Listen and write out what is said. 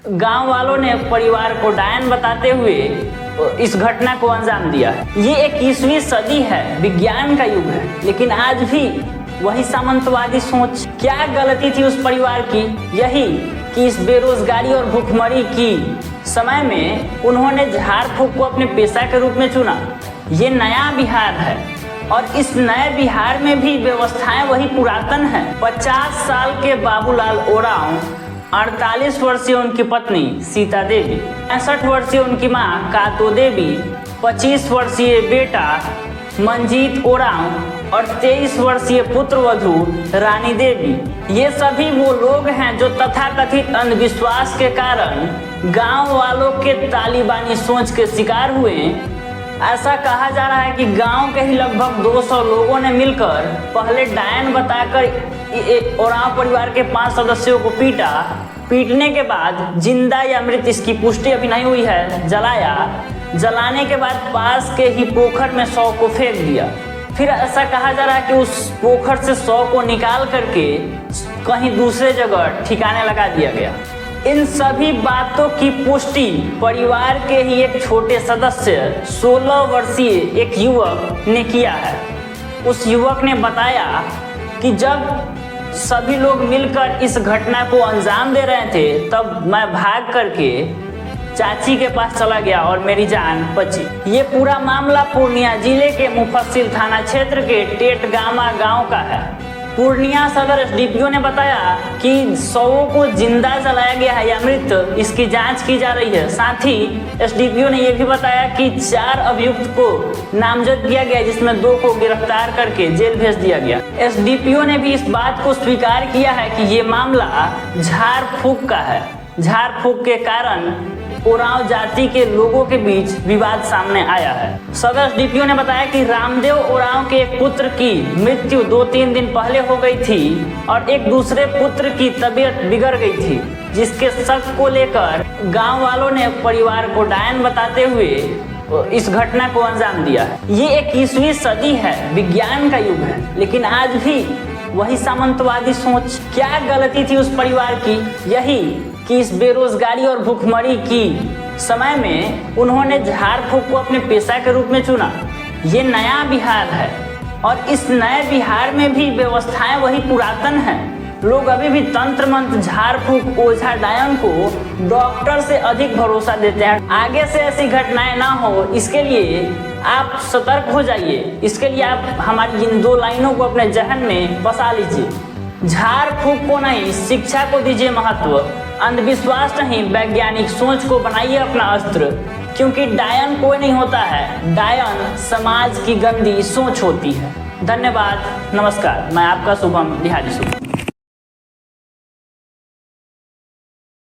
गांव वालों ने परिवार को डायन बताते हुए इस घटना को अंजाम दिया। ये 21वीं सदी है, विज्ञान का युग है, लेकिन आज भी वही सामंतवादी सोच। क्या गलती थी उस परिवार की? यही कि इस बेरोजगारी और भूखमरी की समय में उन्होंने झाड़ फूक को अपने पेशा के रूप में चुना। ये नया बिहार है और इस नए बिहार में भी व्यवस्थाएं वही पुरातन हैं। 50 साल के बाबूलाल ओरांव, 48 वर्षीय उनकी पत्नी सीता देवी, 65 वर्षीय उनकी मां कातो देवी, 25 वर्षीय बेटा मंजीत ओरांव और 23 वर्षीय पुत्रवधू रानी देवी। ये सभी वो लोग हैं जो तथाकथित अंधविश्वास के कारण गांव वालों के तालिबानी सोच के शिकार हुए। ऐसा कहा जा रहा है कि गांव के ही लगभग 200 लोगों ने मिलकर पहले डायन बताकर ओरांव परिवार के 5 सदस्यों को पीटा। पीटने के बाद जिंदा या मृत, इसकी पुष्टि अभी नहीं हुई है, जलाया। जलाने के बाद पास के ही पोखर में 100 को फेंक दिया। फिर ऐसा कहा जा रहा है कि उस पोखर से 100 को निकाल करके कहीं दूसरे जगह ठिकाने लगा दिया गया। इन सभी बातों की पुष्टि परिवार के ही एक छोटे सदस्य 16 वर्षीय एक युवक ने किया है। उस युवक ने बताया कि जब सभी लोग मिलकर इस घटना को अंजाम दे रहे थे, तब मैं भाग करके चाची के पास चला गया और मेरी जान बची। ये पूरा मामला पूर्णिया जिले के मुफस्सिल थाना क्षेत्र के टेटगामा गांव का है। पूर्णिया सदर एसडीपीओ ने बताया कि 100 को जिंदा जलाया गया है या मृत, इसकी जांच की जा रही है। साथ ही एसडीपीओ ने यह भी बताया कि 4 अभियुक्त को नामजद किया गया, जिसमें 2 को गिरफ्तार करके जेल भेज दिया गया। एसडीपीओ ने भी इस बात को स्वीकार किया है कि ये मामला झाड़ फूक का है। झाड़ फूक के कारण ओरांव जाति के लोगों के बीच विवाद सामने आया है। सदर एसडीपीओ ने बताया कि रामदेव ओरांव के एक पुत्र की मृत्यु 2-3 दिन पहले हो गई थी और एक दूसरे पुत्र की तबीयत बिगड़ गई थी, जिसके शक को लेकर गांव वालों ने परिवार को डायन बताते हुए इस घटना को अंजाम दिया है। ये 21वीं सदी है, विज्ञान का युग है, लेकिन आज भी वही सामंतवादी सोच। क्या गलती थी उस परिवार की? यही कि इस बेरोजगारी और भूखमरी की समय में उन्होंने झाड़ फूक को अपने पेशा के रूप में चुना। ये नया बिहार है और इस नए बिहार में भी व्यवस्थाएं वही पुरातन हैं। लोग अभी भी तंत्र मंत्र, झाड़ फूक, ओझा डायन को डॉक्टर से अधिक भरोसा देते हैं। आगे से ऐसी घटनाएं ना हो, इसके लिए आप सतर्क हो जाइए। इसके लिए आप हमारी इन 2 लाइनों को अपने जहन में बसा लीजिए। झाड़ फूक को नहीं, शिक्षा को दीजिए महत्व। अंधविश्वास नहीं, वैज्ञानिक सोच को बनाइए अपना अस्त्र, क्योंकि डायन कोई नहीं होता है। डायन समाज की गंदी सोच होती है। धन्यवाद, नमस्कार। मैं आपका शुभम बिहारी शुभम।